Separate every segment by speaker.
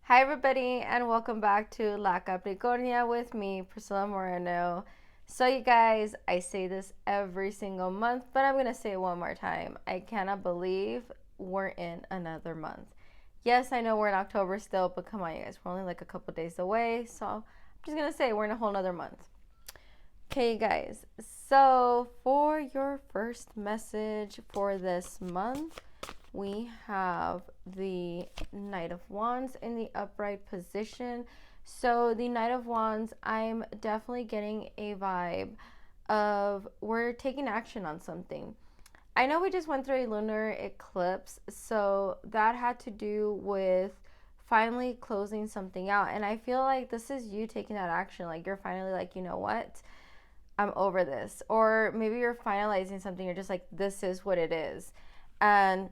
Speaker 1: Hi, everybody, and welcome back to La Capricornia with me, Priscilla Moreno. So, you guys, I say this every single month, but I'm going to say it one more time. I cannot believe we're in another month. Yes, I know we're in October still, but come on, you guys, we're only like a couple days away. So, I'm just going to say we're in a whole nother month. Okay, guys, so for your first message for this month, we have the Knight of Wands in the upright position. So the Knight of Wands, I'm definitely getting a vibe of we're taking action on something. I know we just went through a lunar eclipse, so that had to do with finally closing something out. And I feel like this is you taking that action. Like you're finally like, you know what? I'm over this. Or maybe you're finalizing something, you're just like, this is what it is. And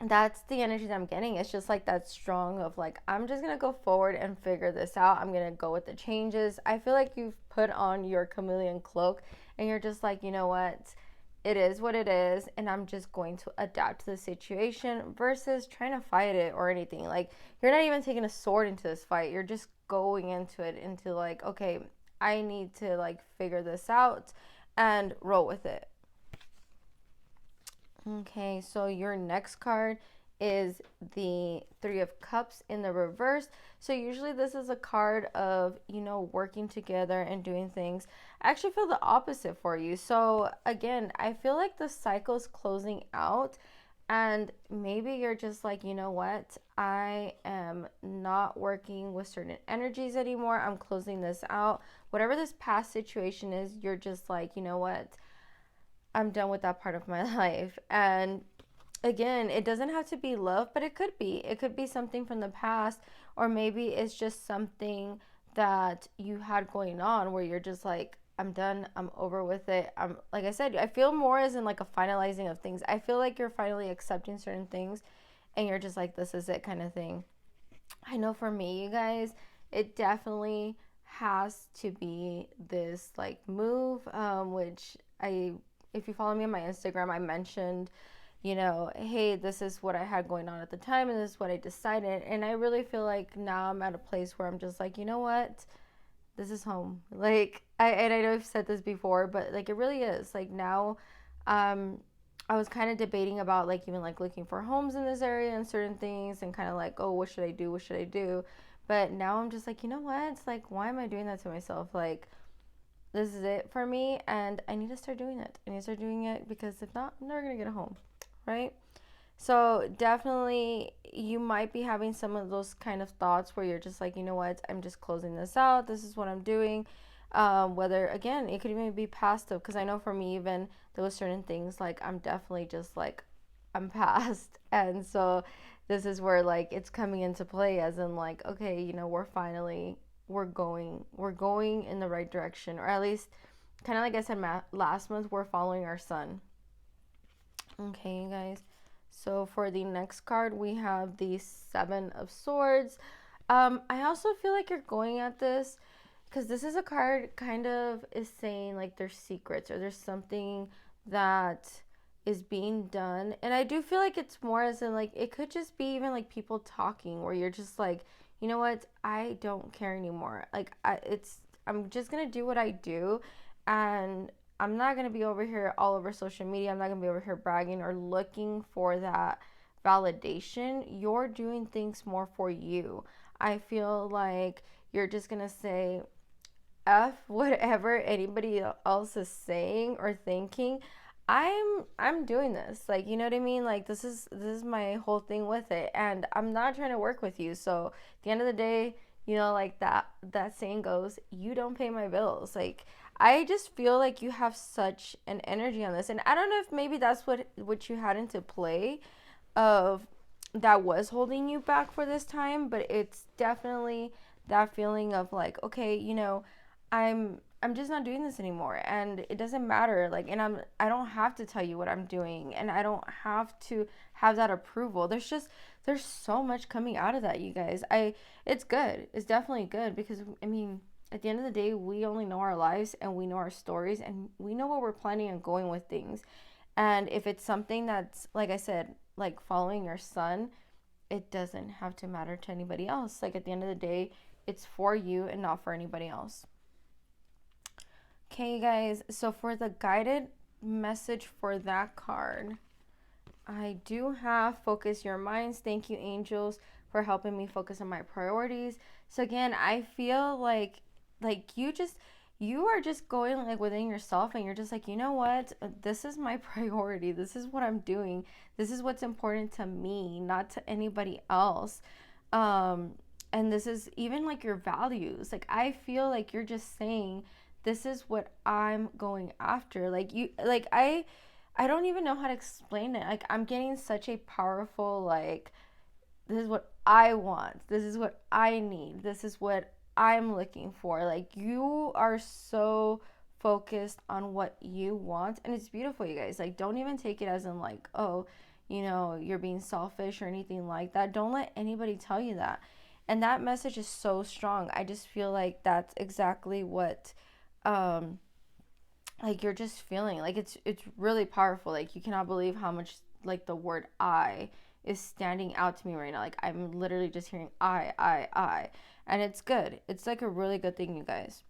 Speaker 1: that's the energy that I'm getting. It's just like that strong of like, I'm just gonna go forward and figure this out. I'm gonna go with the changes. I feel like you've put on your chameleon cloak and you're just like, you know what? It is what it is, and I'm just going to adapt to the situation versus trying to fight it or anything. Like, you're not even taking a sword into this fight. You're just going into it into like, okay, I need to like figure this out and roll with it. Okay, so your next card is the Three of Cups in the reverse. So usually this is a card of, working together and doing things. I actually feel the opposite for you. So again, I feel like the cycle's closing out and maybe you're just like, you know what? I am not working with certain energies anymore. I'm closing this out. Whatever this past situation is, you're just like, you know what? I'm done with that part of my life. And again, it doesn't have to be love, but it could be. It could be something from the past, or maybe it's just something that you had going on where you're just like, I'm done, I'm over with it. I'm like I said, I feel more as in like a finalizing of things. I feel like you're finally accepting certain things and you're just like, this is it kind of thing. I know for me, you guys, it definitely has to be this like move, which if you follow me on my Instagram, I mentioned, hey, this is what I had going on at the time and this is what I decided. And I really feel like now I'm at a place where I'm just like, you know what? This is home. Like, and I know I've said this before, but like it really is. Like now, um, I was kind of debating about like even like looking for homes in this area and certain things and kind of like, oh, what should I do? What should I do? But now I'm just like, you know what? It's like, why am I doing that to myself? Like, this is it for me and I need to start doing it. I need to start doing it because if not, I'm never going to get a home, right? So definitely you might be having some of those kind of thoughts where you're just like, you know what, I'm just closing this out. This is what I'm doing. Whether again, it could even be past because I know for me even there was certain things like I'm definitely just like I'm past, and so this is where like it's coming into play as in like okay, we're going in the right direction, or at least kind of like I said last month, we're following our sun. Okay, you guys. So for the next card, we have the Seven of Swords. I also feel like you're going at this because this is a card kind of is saying like there's secrets or there's something that is being done. And I do feel like it's more as in like it could just be even like people talking where you're just like, you know what, I don't care anymore. Like I'm just gonna do what I do, and I'm not going to be over here all over social media. I'm not going to be over here bragging or looking for that validation. You're doing things more for you. I feel like you're just going to say F whatever anybody else is saying or thinking. I'm doing this. Like, you know what I mean? Like this is my whole thing with it, and I'm not trying to work with you. So, at the end of the day, like that saying goes, you don't pay my bills. Like I just feel like you have such an energy on this. And I don't know if maybe that's what you had into play of that was holding you back for this time, but it's definitely that feeling of like, okay, I'm just not doing this anymore, and it doesn't matter, like, and I don't have to tell you what I'm doing, and I don't have to have that approval. There's so much coming out of that, you guys. It's good. It's definitely good because I mean, at the end of the day, we only know our lives and we know our stories and we know what we're planning on going with things. And if it's something that's like I said, like following your son, it doesn't have to matter to anybody else. Like at the end of the day, it's for you and not for anybody else. Okay, guys, so for the guided message for that card, I do have focus your minds. Thank you, angels, for helping me focus on my priorities. So again, I feel like you are just going like within yourself and you're just like, you know what? This is my priority. This is what I'm doing. This is what's important to me, not to anybody else. Um and this is even like your values. Like I feel like you're just saying this is what I'm going after. Like you like I don't even know how to explain it. Like I'm getting such a powerful like this is what I want. This is what I need. This is what I'm looking for. Like you are so focused on what you want and it's beautiful, you guys. Like don't even take it as in like, oh, you know, you're being selfish or anything like that. Don't let anybody tell you that. And that message is so strong. I just feel like that's exactly what um like you're just feeling like it's really powerful. Like you cannot believe how much like the word I is standing out to me right now. Like I'm literally just hearing I, and it's good. It's like a really good thing, you guys.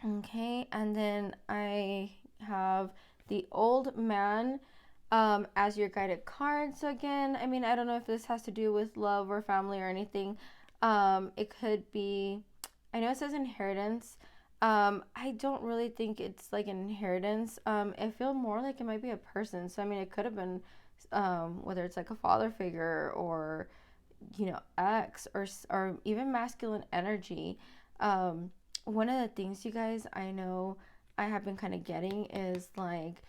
Speaker 1: Okay, and then I have the old man as your guided card. So again, I mean, I don't know if this has to do with love or family or anything. It could be, I know it says inheritance. I don't really think it's like an inheritance. I feel more like it might be a person. So I mean, it could have been whether it's like a father figure or you know ex or even masculine energy. One of the things, you guys, I know I have been kind of getting is like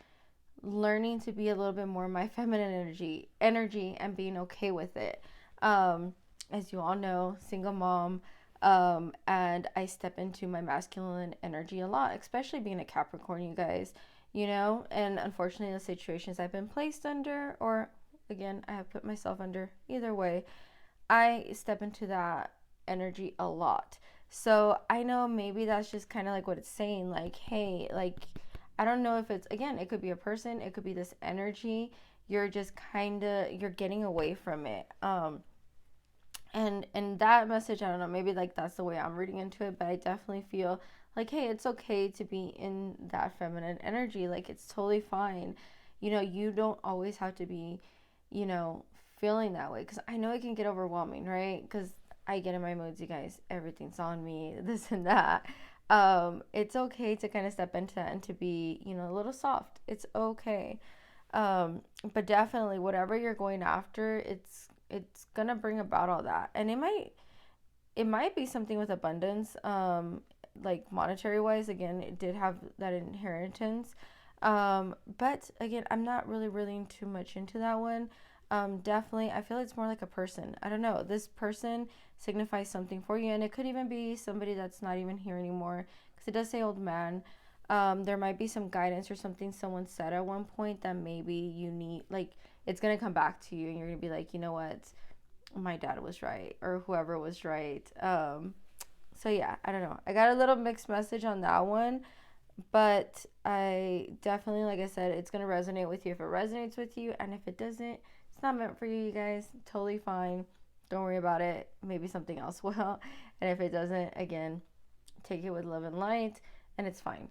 Speaker 1: learning to be a little bit more my feminine energy and being okay with it. As you all know, single mom, and I step into my masculine energy a lot, especially being a Capricorn, you guys, you know, and unfortunately the situations I've been placed under, or again I have put myself under, either way I step into that energy a lot. So I know maybe that's just kind of like what it's saying, like, hey, like, I don't know if it's, again, it could be a person, it could be this energy. You're just kind of, you're getting away from it. And that message, I don't know, maybe like that's the way I'm reading into it, but I definitely feel like, hey, it's okay to be in that feminine energy. Like, it's totally fine. You know, you don't always have to be, you know, feeling that way, because I know it can get overwhelming, right? Because I get in my moods, you guys, everything's on me, this and that. It's okay to kind of step into that and to be, you know, a little soft. It's okay. But definitely whatever you're going after, it's gonna bring about all that. And it might be something with abundance, like monetary wise. Again, it did have that inheritance. But again, I'm not really too much into that one. Definitely, I feel it's more like a person. I don't know. This person signifies something for you, and it could even be somebody that's not even here anymore, because it does say old man. There might be some guidance or something someone said at one point that maybe you need, like, it's gonna come back to you, and you're gonna be like, you know what, my dad was right, or whoever was right. So yeah, I don't know. I got a little mixed message on that one, but I definitely, like I said, it's gonna resonate with you if it resonates with you, and if it doesn't, it's not meant for you, you guys. Totally fine. Don't worry about it. Maybe something else will. And if it doesn't, again, take it with love and light, and it's fine.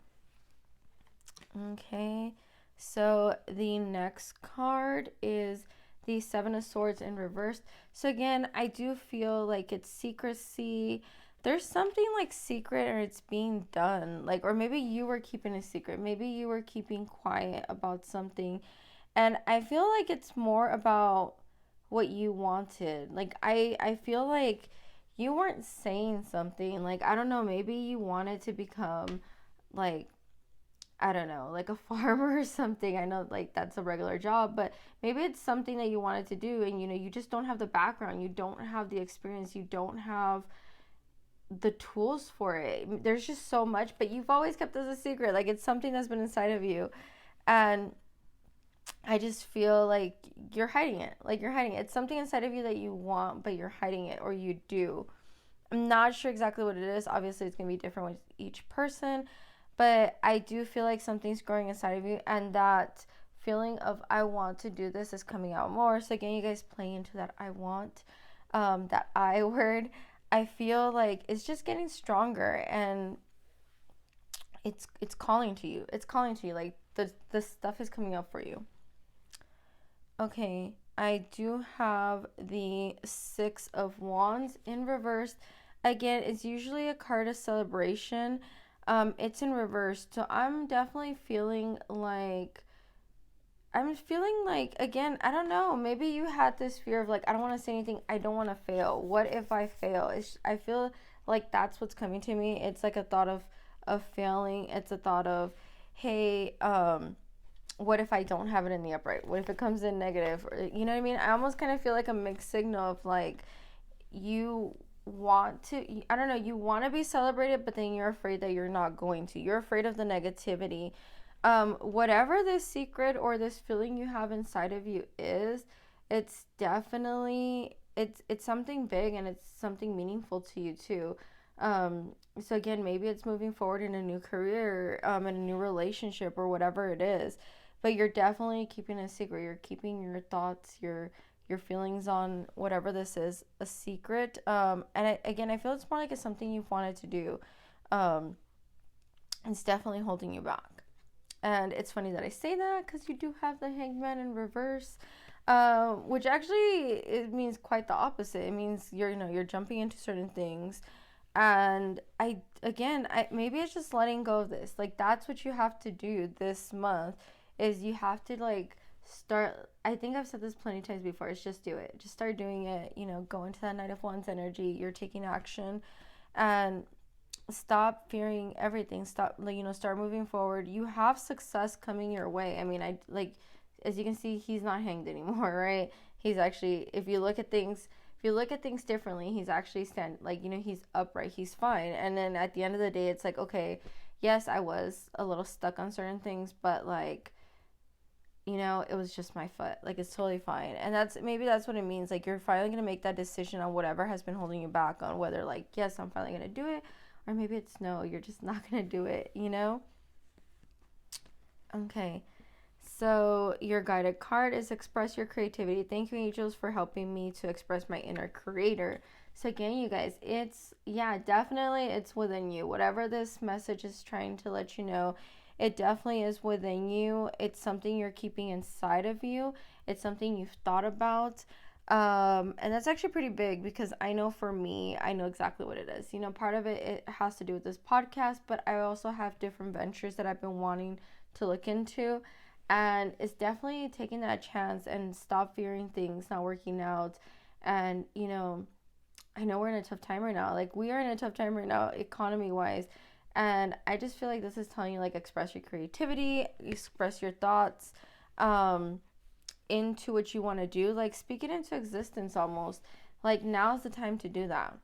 Speaker 1: Okay, so the next card is the Seven of Swords in reverse. So again, I do feel like it's secrecy. There's something like secret, or it's being done. Like, or maybe you were keeping a secret. Maybe you were keeping quiet about something. And I feel like it's more about what you wanted. Like I feel like you weren't saying something. Like, I don't know, maybe you wanted to become like, I don't know, like a farmer or something. I know like that's a regular job, but maybe it's something that you wanted to do, and you know, you just don't have the background, you don't have the experience, you don't have the tools for it. There's just so much, but you've always kept this a secret. Like, it's something that's been inside of you. And I just feel like you're hiding it. Like, you're hiding it. It's something inside of you that you want, but you're hiding it, or you do. I'm not sure exactly what it is. Obviously, it's going to be different with each person, but I do feel like something's growing inside of you, and that feeling of I want to do this is coming out more. So again, you guys play into that I want, that I word. I feel like it's just getting stronger, and it's calling to you. It's calling to you. Like the stuff is coming up for you. Okay, I do have the Six of Wands in reverse. Again, it's usually a card of celebration. It's in reverse, so I'm feeling like, again, I don't know, maybe you had this fear of like, I don't want to say anything, I don't want to fail. What if I fail? I feel like that's what's coming to me. It's like a thought of failing. It's a thought of, hey, what if I don't have it in the upright? What if it comes in negative? Or, you know what I mean? I almost kind of feel like a mixed signal of like, you want to, I don't know, you want to be celebrated, but then you're afraid that you're not going to. You're afraid of the negativity. Whatever this secret or this feeling you have inside of you is, it's definitely, it's something big, and it's something meaningful to you too. So again, maybe it's moving forward in a new career, in a new relationship, or whatever it is. But you're definitely keeping a secret. You're keeping your thoughts, your feelings on whatever this is, a secret. Again, I feel it's more like it's something you've wanted to do. It's definitely holding you back. And it's funny that I say that because you do have the Hangman in reverse, which actually it means quite the opposite. It means you're jumping into certain things, and maybe it's just letting go of this. Like, that's what you have to do this month, is you have to like start. I think I've said this plenty of times before. It's just do it. Just start doing it. Go into that Knight of Wands energy. You're taking action, and stop fearing everything. Start moving forward. You have success coming your way. I mean, as you can see, he's not hanged anymore, right? He's actually, if you look at things differently, he's actually he's upright, he's fine. And then at the end of the day, it's like, okay, yes, I was a little stuck on certain things, but it was just my foot. Like, it's totally fine. And that's what it means. Like, you're finally going to make that decision on whatever has been holding you back, on whether like, yes, I'm finally going to do it, or maybe it's no, you're just not going to do it, Okay. So your guided card is express your creativity. Thank you, angels, for helping me to express my inner creator. So again, you guys, definitely it's within you. Whatever this message is trying to let you know, it definitely is within you. It's something you're keeping inside of you. It's something you've thought about. And that's actually pretty big, because I know for me, I know exactly what it is. Part of it has to do with this podcast, but I also have different ventures that I've been wanting to look into. And it's definitely taking that chance and stop fearing things not working out. And, I know we're in a tough time right now. Like, we are in a tough time right now, economy wise. And I just feel like this is telling you, like, express your creativity, express your thoughts, into what you want to do. Like, speak it into existence almost. Like, now's the time to do that.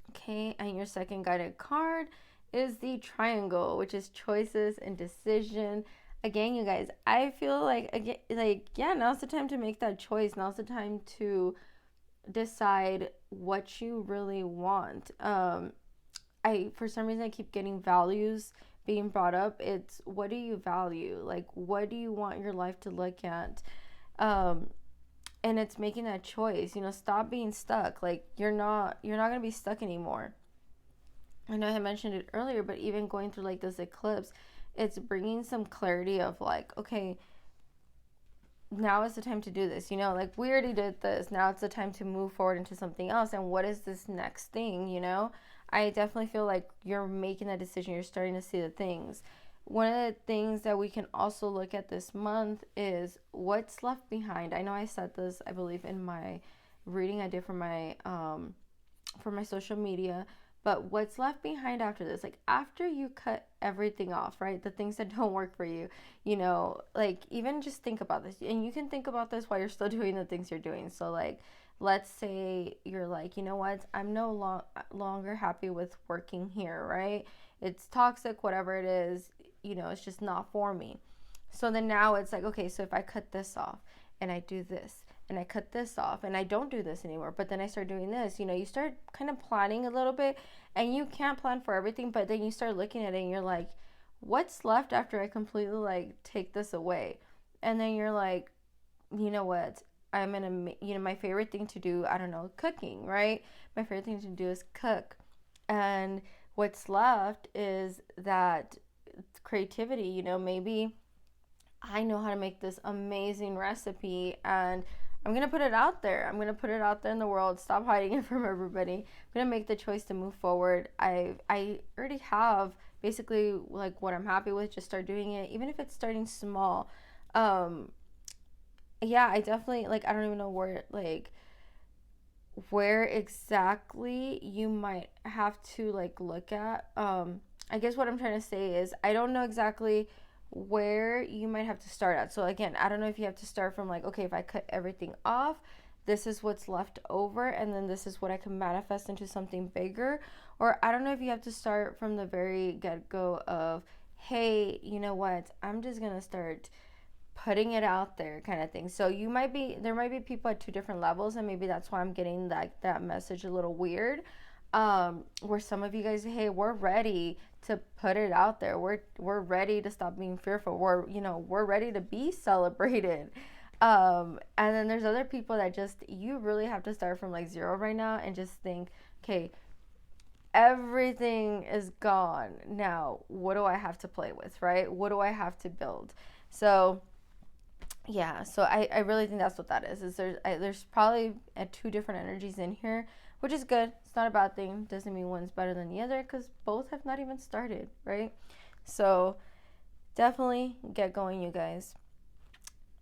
Speaker 1: Okay, and your second guided card is the triangle, which is choices and decision. Again, you guys, I feel like, now's the time to make that choice. Now's the time to decide what you really want. For some reason, I keep getting values being brought up. It's, what do you value? Like, what do you want your life to look at? And it's making that choice. Stop being stuck. Like, you're not going to be stuck anymore. I know I had mentioned it earlier, but even going through like this eclipse, it's bringing some clarity of like, okay, now is the time to do this. Like, we already did this. Now it's the time to move forward into something else. And what is this next thing? I definitely feel like you're making that decision. You're starting to see the things. One of the things that we can also look at this month is what's left behind. I know I said this, I believe, in my reading I did for my social media. But what's left behind after this? Like, after you cut everything off, right? The things that don't work for you, like, even just think about this. And you can think about this while you're still doing the things you're doing. So, like, let's say you're like, you know what? I'm no longer happy with working here, right? It's toxic, whatever it is, it's just not for me. So then now it's like, okay, so if I cut this off and I do this, and I cut this off and I don't do this anymore, but then I start doing this, you start kind of planning a little bit, and you can't plan for everything, but then you start looking at it and you're like, what's left after I completely like take this away? And then you're like, you know what? I'm gonna, my favorite thing to do, I don't know, cooking, right? My favorite thing to do is cook. And what's left is that creativity, maybe I know how to make this amazing recipe and I'm going to put it out there. I'm going to put it out there in the world. Stop hiding it from everybody. I'm going to make the choice to move forward. I already have basically like what I'm happy with. Just start doing it, even if it's starting small. Um, yeah, I definitely like. I don't even know where exactly you might have to like look at. I guess what I'm trying to say is I don't know exactly where you might have to start at. So again, I don't know if you have to start from like, okay, if I cut everything off, this is what's left over and then this is what I can manifest into something bigger. Or I don't know if you have to start from the very get-go of, hey, you know what? I'm just going to start putting it out there kind of thing. So there might be people at two different levels, and maybe that's why I'm getting that message a little weird. Where some of you guys, hey, we're ready to put it out there. We're ready to stop being fearful. We're ready to be celebrated. And then there's other people that just, you really have to start from like zero right now and just think, okay, everything is gone. Now, what do I have to play with, right? What do I have to build? So yeah, so I really think that's what that is there's probably two different energies in here, which is good. It's not a bad thing. Doesn't mean one's better than the other because both have not even started, right? So definitely get going, you guys.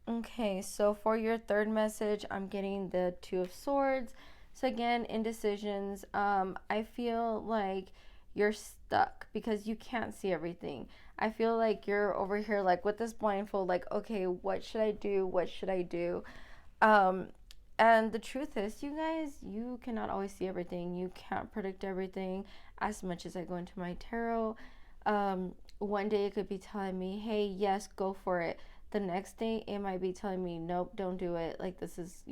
Speaker 1: Okay, so for your third message, I'm getting the Two of Swords. So again, indecisions. I feel like you're stuck because you can't see everything. I feel like you're over here like with this blindfold, like, okay, what should I do? What should I do? Um, and the truth is, you guys, you cannot always see everything. You can't predict everything. As much as I go into my tarot, one day it could be telling me, hey, yes, go for it. The next day it might be telling me, nope, don't do it. Like this is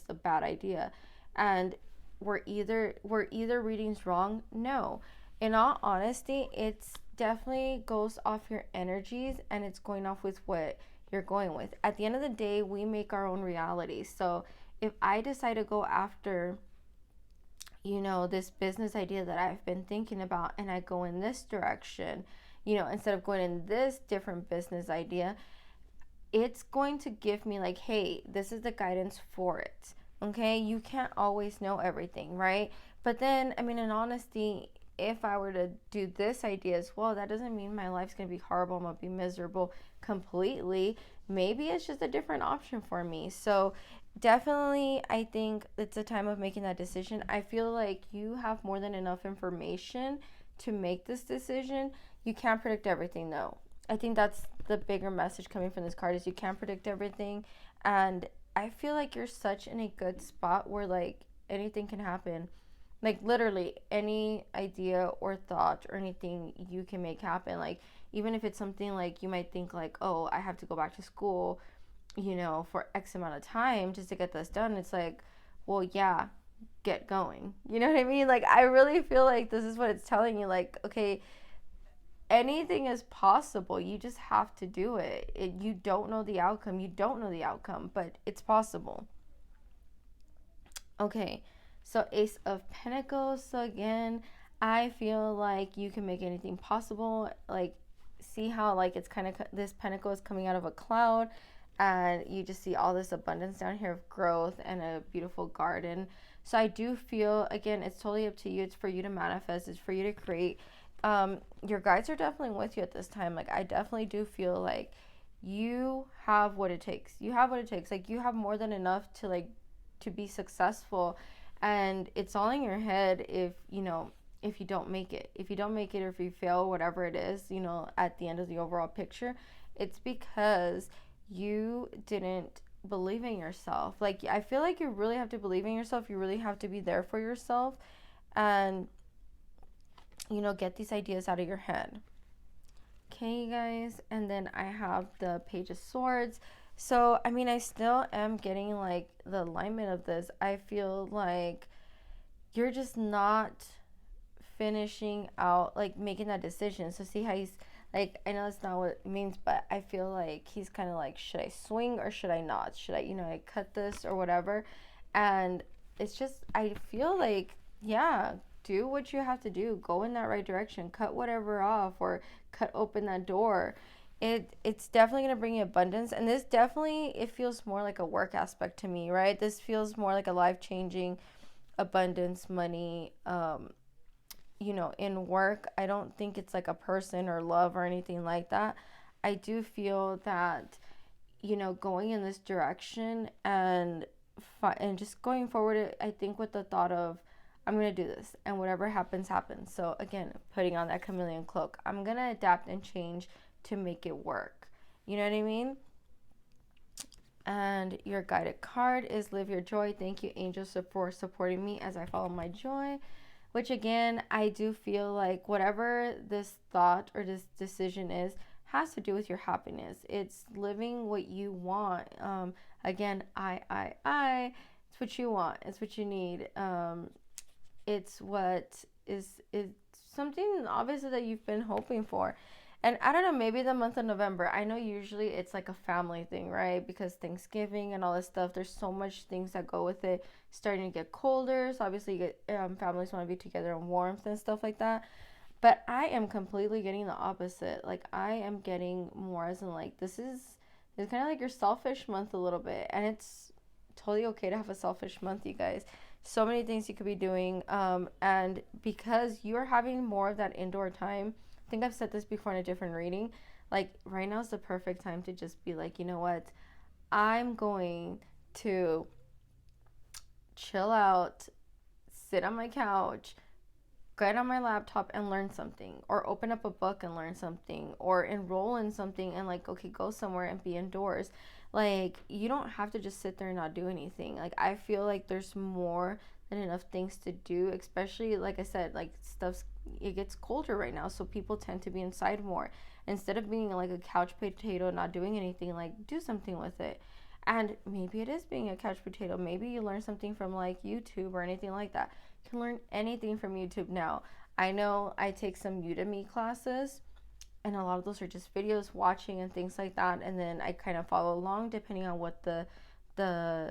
Speaker 1: a bad idea. And we're either readings wrong. No. In all honesty, it's definitely goes off your energies and it's going off with what you're going with. At the end of the day, we make our own reality. So if I decide to go after, this business idea that I've been thinking about and I go in this direction, instead of going in this different business idea, it's going to give me like, hey, this is the guidance for it. Okay, you can't always know everything, right? But then, I mean, in honesty, if I were to do this idea as well, that doesn't mean my life's gonna be horrible. I'm gonna be miserable completely. Maybe it's just a different option for me. So definitely, I think it's a time of making that decision. I feel like you have more than enough information to make this decision. You can't predict everything though. I think that's the bigger message coming from this card is you can't predict everything. And I feel like you're such in a good spot where like anything can happen. Like literally any idea or thought or anything you can make happen. Like even if it's something like you might think like, oh, I have to go back to school, for X amount of time just to get this done. It's like, well, yeah, get going. You know what I mean? Like I really feel like this is what it's telling you. Like, okay, anything is possible. You just have to do it. You don't know the outcome. You don't know the outcome, but it's possible. Okay, so Ace of Pentacles. So again, I feel like you can make anything possible. Like, see how like it's kind of this pentacle is coming out of a cloud, and you just see all this abundance down here of growth and a beautiful garden. So I do feel, again, it's totally up to you. It's for you to manifest. It's for you to create. Your guides are definitely with you at this time. Like I definitely do feel like you have what it takes. You have what it takes. Like you have more than enough to be successful, and it's all in your head if you don't make it. If you don't make it or if you fail, whatever it is, at the end of the overall picture, it's because you didn't believe in yourself. Like I feel like you really have to believe in yourself. You really have to be there for yourself and get these ideas out of your head. Okay, guys, and then I have the Page of Swords. So, I mean, I still am getting like the alignment of this. I feel like you're just not finishing out, like making that decision. So, see how he's Like, I know that's not what it means, but I feel like he's kind of like, should I swing or should I not? Should I, I cut this or whatever? And it's just, I feel like, yeah, do what you have to do. Go in that right direction. Cut whatever off or cut open that door. It's definitely going to bring you abundance. And this definitely, it feels more like a work aspect to me, right? This feels more like a life-changing abundance, money, in work. I don't think it's like a person or love or anything like that. I do feel that, going in this direction and just going forward, I think with the thought of, I'm going to do this and whatever happens, happens. So again, putting on that chameleon cloak, I'm going to adapt and change to make it work. You know what I mean? And your guided card is Live Your Joy. Thank you, angels, for supporting me as I follow my joy. Which again, I do feel like whatever this thought or this decision is has to do with your happiness. It's living what you want. Again, it's what you want. It's what you need. It's what is something obviously that you've been hoping for. And I don't know, maybe the month of November. I know usually it's like a family thing, right? Because Thanksgiving and all this stuff, there's so much things that go with it. Starting to get colder, so obviously you get, families want to be together in warmth and stuff like that. But I am completely getting the opposite. Like, I am getting more as in like, it's kind of like your selfish month a little bit. And it's totally okay to have a selfish month, you guys. So many things you could be doing. And because you're having more of that indoor time, I think I've said this before in a different reading. Like, right now is the perfect time to just be like, you know what? I'm going to chill out, sit on my couch, get on my laptop and learn something, or open up a book and learn something, or enroll in something and like, okay, go somewhere and be indoors. Like, you don't have to just sit there and not do anything. Like, I feel like there's more than enough things to do, especially like I said, like it gets colder right now, so people tend to be inside more. Instead of being like a couch potato not doing anything, like do something with it. And maybe it is being a couch potato. Maybe you learn something from like YouTube or anything like that. You can learn anything from YouTube now. I know I take some Udemy classes, and a lot of those are just videos watching and things like that. And then I kind of follow along depending on what the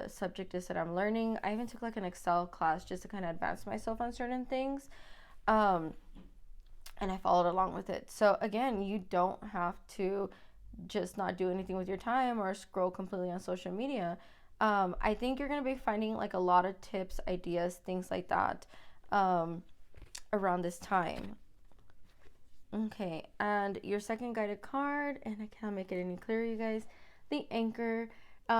Speaker 1: subject is that I'm learning. I even took like an Excel class just to kind of advance myself on certain things. And I followed along with it. So again, you don't have to just not do anything with your time or scroll completely on social media. I think you're going to be finding like a lot of tips, ideas, things like that around this time. Okay, and your second guided card, and I can't make it any clearer, you guys, the Anchor,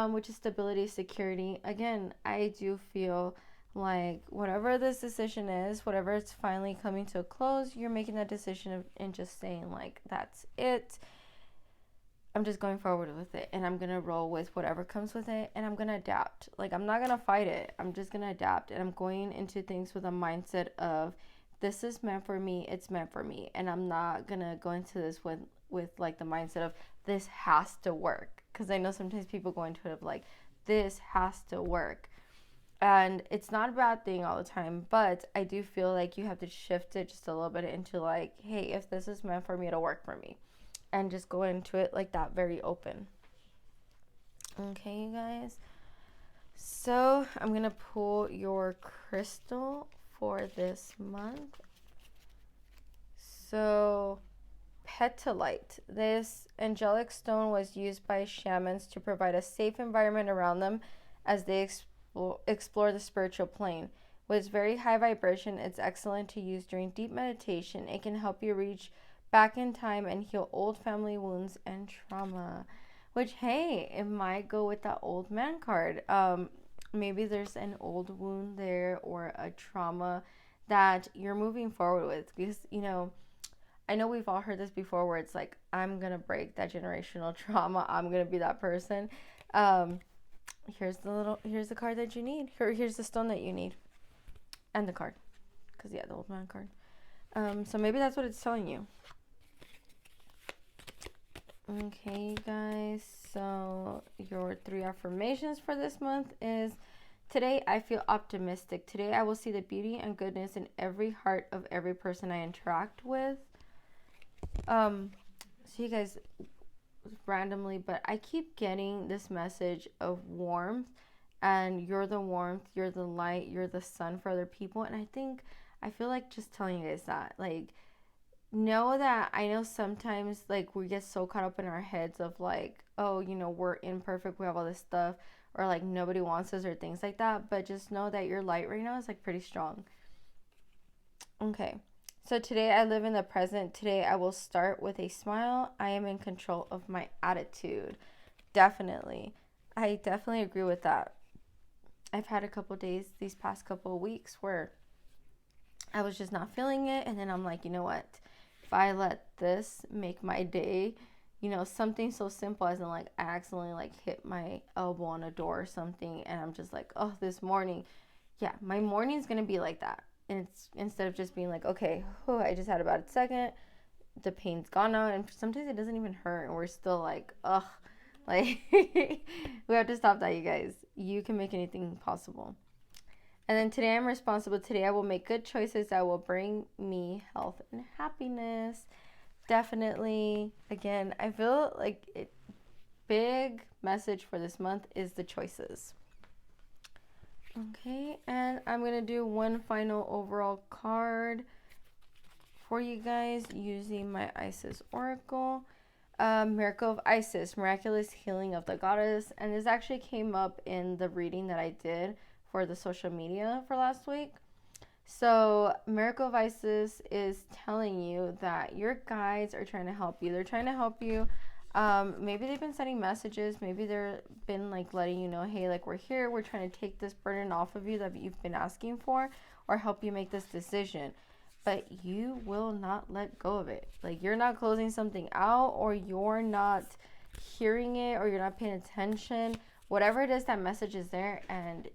Speaker 1: which is stability, security. Again, I do feel like whatever this decision is, whatever it's finally coming to a close, you're making that decision and just saying like, that's it. I'm just going forward with it, and I'm going to roll with whatever comes with it, and I'm going to adapt. Like, I'm not going to fight it. I'm just going to adapt, and I'm going into things with a mindset of, this is meant for me, it's meant for me, and I'm not going to go into this with like the mindset of, this has to work, because I know sometimes people go into it of like, this has to work, and it's not a bad thing all the time, but I do feel like you have to shift it just a little bit into like, hey, if this is meant for me, it'll work for me. And just go into it like that, very open. Okay, you guys. So I'm going to pull your crystal for this month. So petalite. This angelic stone was used by shamans to provide a safe environment around them as they explore the spiritual plane. With its very high vibration, it's excellent to use during deep meditation. It can help you reach back in time and heal old family wounds and trauma. Which, hey, it might go with that old man card. Maybe there's an old wound there or a trauma that you're moving forward with. Because, I know we've all heard this before where it's like, I'm going to break that generational trauma. I'm going to be that person. Here's the card that you need. Here's the stone that you need. And the card. Because, yeah, the old man card. So maybe that's what it's telling you. Okay, guys, so your 3 affirmations for this month is, today I feel optimistic. Today I will see the beauty and goodness in every heart of every person I interact with. So you guys, randomly, but I keep getting this message of warmth, and you're the warmth, you're the light, you're the sun for other people. And I feel like just telling you guys that, like, know that I know sometimes like we get so caught up in our heads of like, oh, we're imperfect, we have all this stuff, or like nobody wants us or things like that, but just know that your light right now is like pretty strong. Okay. So today I live in the present. Today I will start with a smile. I am in control of my attitude. Definitely. I definitely agree with that. I've had a couple days these past couple of weeks where I was just not feeling it, and then I'm like, you know what? If I let this make my day, something so simple as in like I accidentally like hit my elbow on a door or something, and I'm just like, oh, this morning, yeah, my morning's gonna be like that. And it's instead of just being like, okay, I just had about a second, the pain's gone now, and sometimes it doesn't even hurt, and we're still like, ugh, like we have to stop that, you guys. You can make anything possible. And then today I'm responsible. Today I will make good choices that will bring me health and happiness. Definitely. Again, I feel like big message for this month is the choices. Okay, and I'm going to do one final overall card for you guys using my Isis Oracle. Miracle of Isis, miraculous healing of the goddess. And this actually came up in the reading that I did for the social media for last week. So, Miracle of Isis is telling you that your guides are trying to help you. They're trying to help you. Maybe they've been sending messages. Maybe they've been like letting you know, hey, like we're here. We're trying to take this burden off of you that you've been asking for, or help you make this decision. But you will not let go of it. Like you're not closing something out, or you're not hearing it, or you're not paying attention. Whatever it is, that message is there, and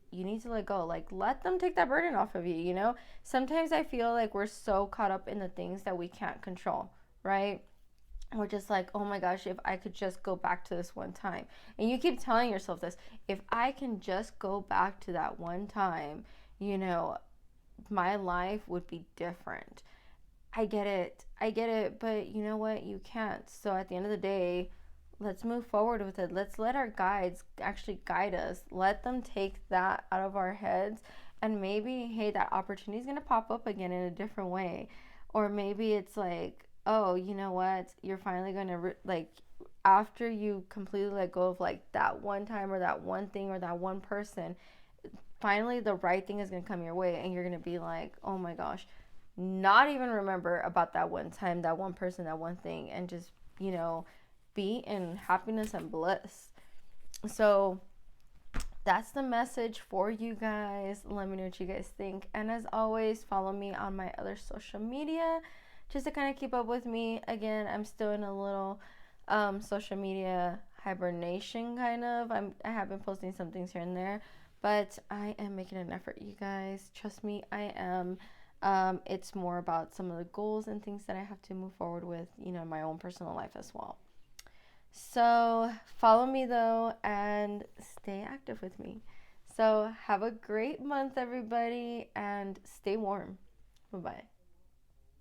Speaker 1: you need to let go. Like let them take that burden off of you. Sometimes I feel like we're so caught up in the things that we can't control, right? We're just like, oh my gosh, if I could just go back to this one time. And you keep telling yourself this, if I can just go back to that one time, my life would be different. I get it, but you know what? You can't. So at the end of the day, let's move forward with it. Let's let our guides actually guide us. Let them take that out of our heads. And maybe, hey, that opportunity is going to pop up again in a different way. Or maybe it's like, oh, you know what? You're finally going to, after you completely let go of like that one time or that one thing or that one person, finally the right thing is going to come your way. And you're going to be like, oh my gosh, not even remember about that one time, that one person, that one thing, and just, be in happiness and bliss. So that's the message for you guys. Let me know what you guys think. And as always, follow me on my other social media just to kind of keep up with me. Again, I'm still in a little social media hibernation kind of. I have been posting some things here and there, but I am making an effort, you guys. Trust me, I am. It's more about some of the goals and things that I have to move forward with, in my own personal life as well. So follow me though and stay active with me. So have a great month, everybody, and stay warm. Bye-bye.